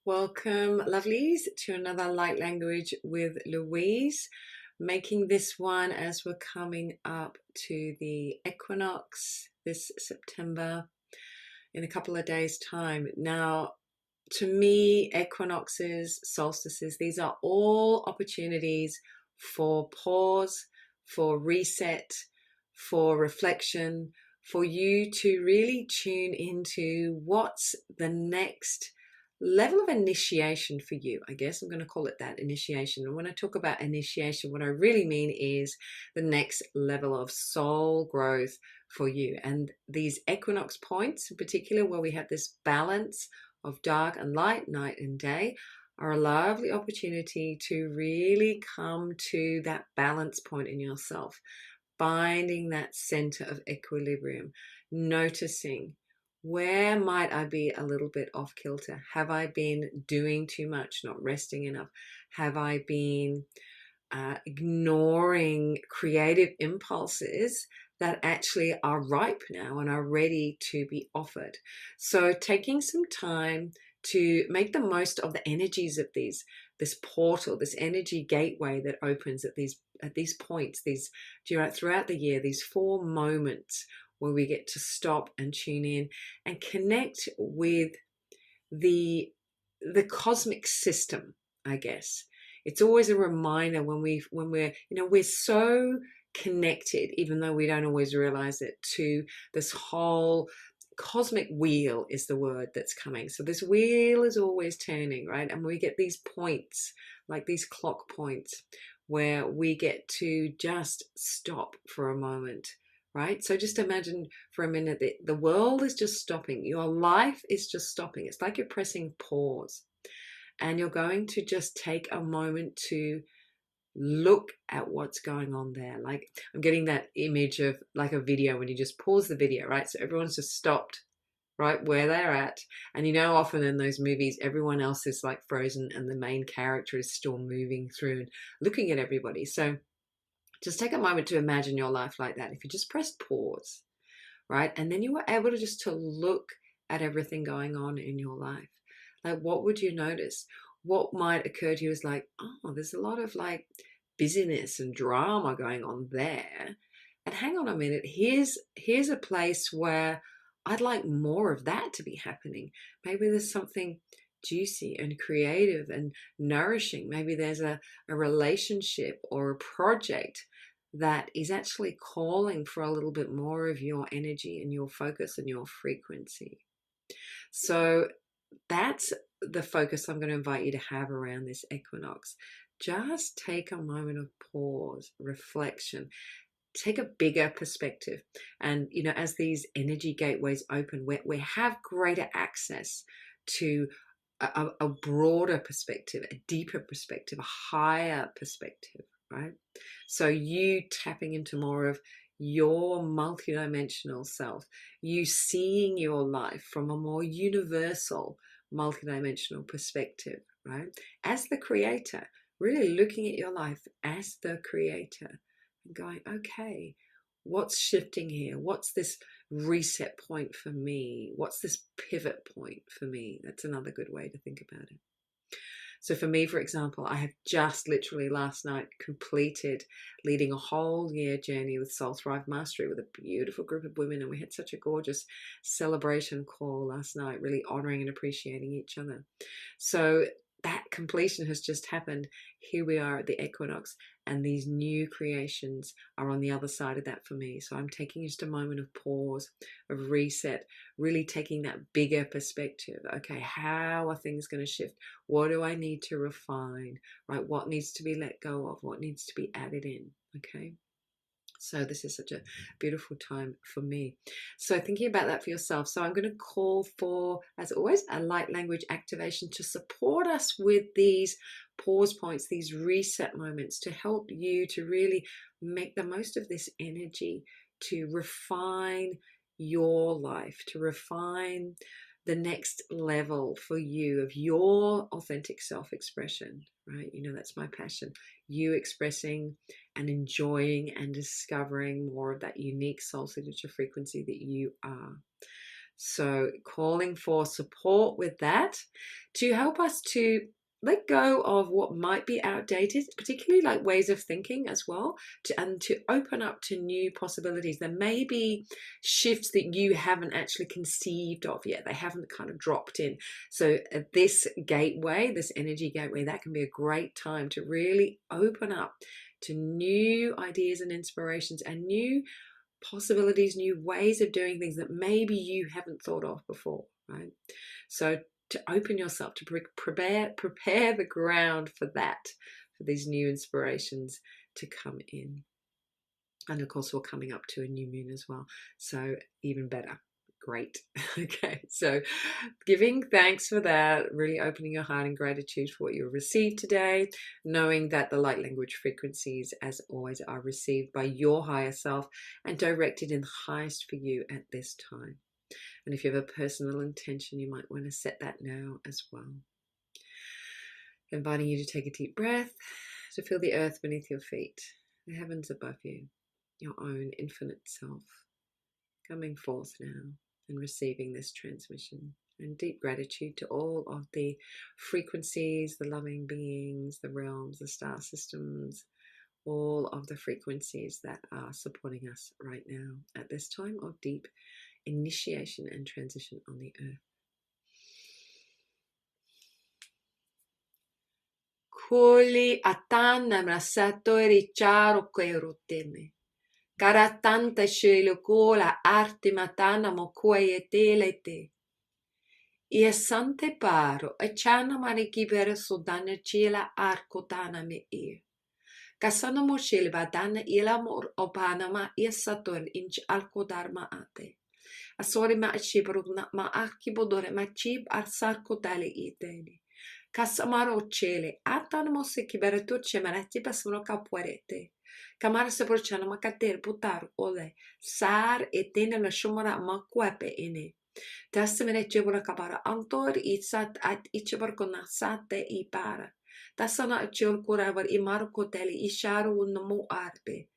Welcome, lovelies, to another light language with Louise. Making this one as we're coming up to the equinox this September in a couple of days' time. Now, to me, equinoxes, solstices, these are all opportunities for pause, for reset, for reflection, for you to really tune into what's the next level of initiation for you. I guess I'm going to call it that, initiation. And when I talk about initiation, what I really mean is the next level of soul growth for you. And these equinox points in particular, where we have this balance of dark and light, night and day, are a lovely opportunity to really come to that balance point in yourself, finding that center of equilibrium, noticing, where might I be a little bit off kilter? Have I been doing too much, not resting enough? Have I been ignoring creative impulses that actually are ripe now and are ready to be offered? So taking some time to make the most of the energies of this portal, this energy gateway that opens at these points, throughout the year, these 4 moments where we get to stop and tune in and connect with the cosmic system, I guess. It's always a reminder when we're so connected, even though we don't always realize it, to this whole cosmic wheel is the word that's coming. So this wheel is always turning, right? And we get these points, like these clock points, where we get to just stop for a moment, right? So just imagine for a minute that the world is just stopping. Your life is just stopping. It's like you're pressing pause, and you're going to just take a moment to look at what's going on there. Like, I'm getting that image of like a video when you just pause the video, right? So everyone's just stopped right where they're at. And often in those movies, everyone else is like frozen and the main character is still moving through and looking at everybody. So just take a moment to imagine your life like that. If you just pressed pause, right? And then you were able to look at everything going on in your life. Like, what would you notice? What might occur to you is like, oh, there's a lot of like busyness and drama going on there. And hang on a minute, here's a place where I'd like more of that to be happening. Maybe there's something juicy and creative and nourishing. Maybe there's a relationship or a project that is actually calling for a little bit more of your energy and your focus and your frequency. So that's the focus I'm going to invite you to have around this equinox. Just take a moment of pause, reflection, take a bigger perspective. And, as these energy gateways open, we have greater access to a broader perspective, a deeper perspective, a higher perspective, right? So you tapping into more of your multidimensional self, you seeing your life from a more universal multidimensional perspective, right? As the creator, really looking at your life as the creator and going, okay, what's shifting here? What's this reset point for me? What's this pivot point for me? That's another good way to think about it. So for me, for example, I have just literally last night completed leading a whole year journey with Soul Thrive Mastery with a beautiful group of women. And we had such a gorgeous celebration call last night, really honoring and appreciating each other. So that completion has just happened. Here we are at the equinox, and these new creations are on the other side of that for me. So I'm taking just a moment of pause, of reset, really taking that bigger perspective. Okay, how are things going to shift? What do I need to refine, right? What needs to be let go of? What needs to be added in? Okay. So this is such a beautiful time for me. So thinking about that for yourself. So I'm going to call for, as always, a light language activation to support us with these pause points, these reset moments, to help you to really make the most of this energy to refine your life, to refine the next level for you of your authentic self-expression, right? You know, that's my passion. You expressing and enjoying and discovering more of that unique soul signature frequency that you are. So calling for support with that to help us to let go of what might be outdated, particularly like ways of thinking as well, and to open up to new possibilities. There may be shifts that you haven't actually conceived of yet. They haven't kind of dropped in. So this gateway, this energy gateway, that can be a great time to really open up to new ideas and inspirations and new possibilities, new ways of doing things that maybe you haven't thought of before, right? So to open yourself, to prepare the ground for that, for these new inspirations to come in. And of course, we're coming up to a new moon as well. So even better. Great. Okay, so giving thanks for that, really opening your heart in gratitude for what you received today, knowing that the light language frequencies, as always, are received by your higher self and directed in the highest for you at this time. And if you have a personal intention, you might want to set that now as well. Inviting you to take a deep breath, to feel the earth beneath your feet, the heavens above you, your own infinite self, coming forth now and receiving this transmission. And deep gratitude to all of the frequencies, the loving beings, the realms, the star systems, all of the frequencies that are supporting us right now at this time of deep initiation and transition on the earth. Koli atana mrasato ericharo queroteme. Karatanta shelukola arte matana mokuayetelete. Ia sante paro e chana marikibere sodana chila arkotana me e. Kasana mo badana ila mor obanama ia sator inch alkodarma ate. Asori ma chibrugna ma akibodore ma chib arsarkotale iteni. Kasamaro chele atanamo se kiberetu chemarati pasano kapuarete. Kamara se porchana makater putar ole sar etene la shumara makwape ine. Tasmene chebura kabara antor itsat at ichebarkona sate ipara. Tasana chul kuravar imarko teli isharu namo arpe.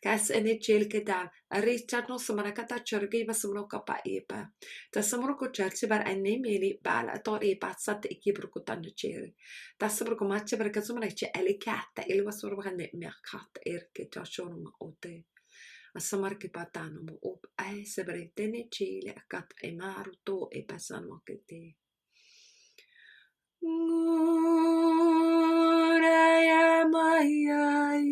Kas ene chel kedal richard no samarakata churgi basumro kapa ipa. Tasamro ko chalse bar anemeli bala tori patsat ikibrukutan chel. Tasamro ko mache bar kasumra che elikata ilwasur bahane merkat erke tashon ma ote. Asamar ke patano mo op ai sebre tene chile akat emaru to e pasano kete. Nguraya mayai,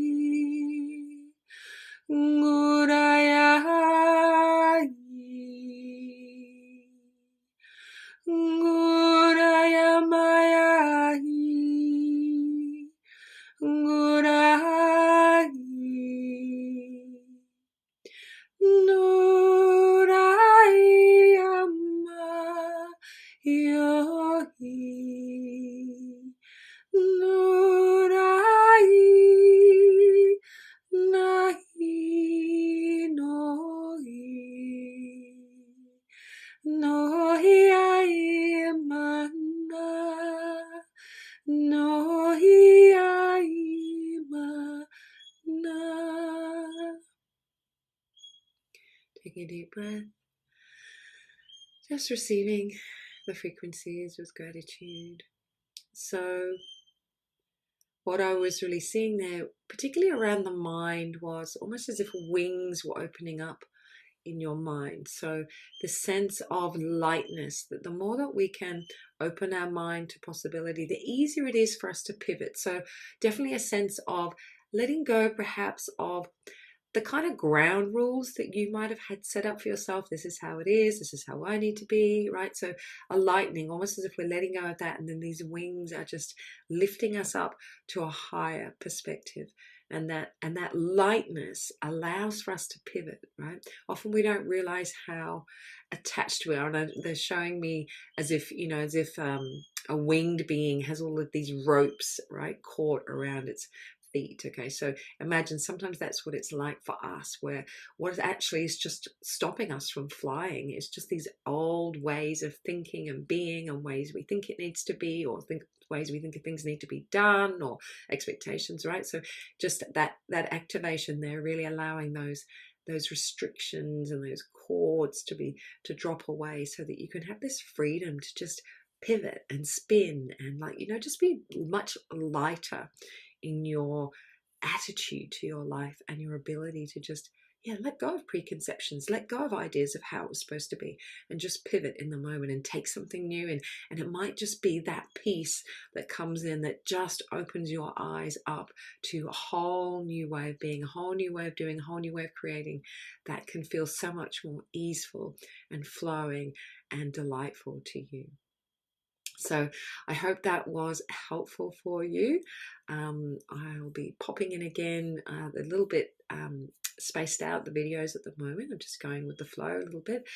nguraya, nguraya mayai, nguraya. Nurayama yohi Nurai nahi nohi nohi aimana nohi aimana. Taking a deep breath, just receiving the frequencies with gratitude. So what I was really seeing there, particularly around the mind, was almost as if wings were opening up in your mind. So the sense of lightness, that the more that we can open our mind to possibility, the easier it is for us to pivot. So definitely a sense of letting go perhaps of the kind of ground rules that you might have had set up for yourself. This is how it is. This is how I need to be, right? So a lightening, almost as if we're letting go of that. And then these wings are just lifting us up to a higher perspective. And that lightness allows for us to pivot, right? Often we don't realize how attached we are. And they're showing me as if, you know, a winged being has all of these ropes, right, caught around its feet. Okay, so imagine sometimes that's what it's like for us, where what actually is just stopping us from flying is just these old ways of thinking and being, and ways we think it needs to be, or ways we think things need to be done, or expectations, right? So just that activation there, really allowing those restrictions and those cords to drop away, so that you can have this freedom to just pivot and spin and, like, just be much lighter in your attitude to your life, and your ability to just let go of preconceptions, let go of ideas of how it was supposed to be, and just pivot in the moment and take something new. And it might just be that peace that comes in that just opens your eyes up to a whole new way of being, a whole new way of doing, a whole new way of creating, that can feel so much more easeful and flowing and delightful to you. So I hope that was helpful for you. I'll be popping in again a little bit spaced out, the videos at the moment. I'm just going with the flow a little bit.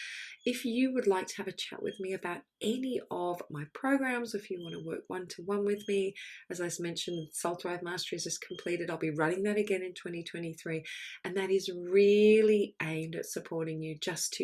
If you would like to have a chat with me about any of my programs, if you want to work one-to-one with me, as I mentioned, Soul Thrive Mastery is just completed. I'll be running that again in 2023, and that is really aimed at supporting you just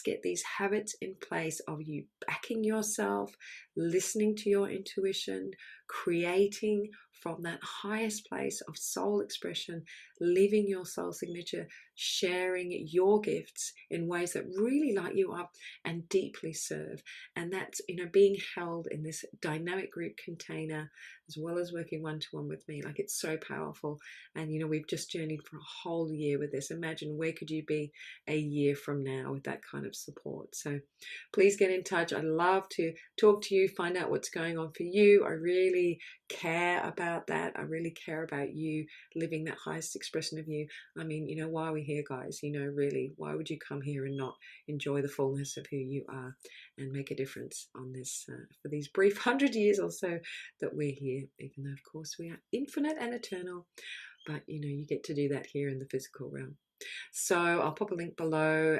get these habits in place of you backing yourself, listening to your intuition, creating from that highest place of soul expression, living your soul signature, sharing your gifts in ways that really light you up and deeply serve. And that's, being held in this dynamic group container, as well as working one-to-one with me. Like, it's so powerful. And, we've just journeyed for a whole year with this. Imagine, where could you be a year from now with that kind of support? So please get in touch. I'd love to talk to you, find out what's going on for you. I really care about that. I really care about you living that highest expression of you. I mean, why are we here, guys? Really, why would you come here and not enjoy the fullness of who you are and make a difference on this for these brief 100 years or so that we're here, even though, of course, we are infinite and eternal. But, you get to do that here in the physical realm. So I'll pop a link below.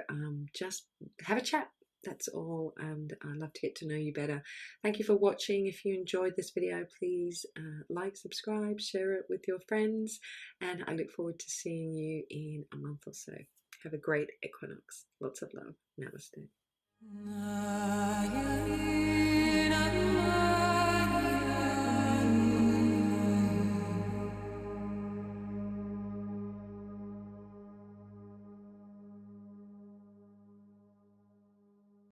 Just have a chat. That's all, and I'd love to get to know you better. Thank you for watching. If you enjoyed this video, please like, subscribe, share it with your friends, and I look forward to seeing you in a month or so. Have a great equinox. Lots of love. Namaste.